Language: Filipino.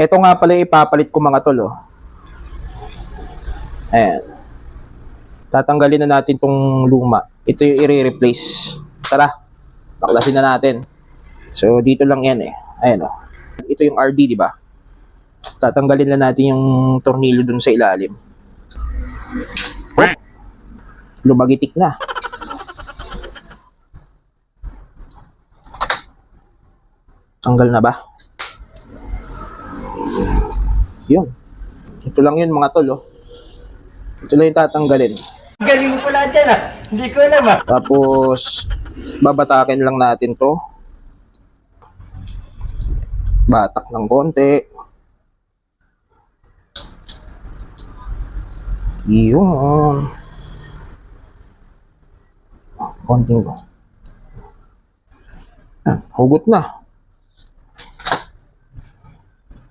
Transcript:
Ito nga pala yung ipapalit ko mga tol, oh. Ayan. Tatanggalin na natin tong luma. Ito yung i-replace. Tara, baklasin na natin. So, dito lang yan eh. Ayan, oh. Ito yung RD, di ba? Tatanggalin na natin yung tornilyo dun sa ilalim. Oh, lumagitik na. Tanggal na ba? Yun. Ito lang yun mga tol, oh. Ito lang yung tatanggalin. Galing mo pala dyan ah. Hindi ko alam ah. Tapos, babatakin lang natin to. Batak ng konti. Yun. Konting ko. Hugot na.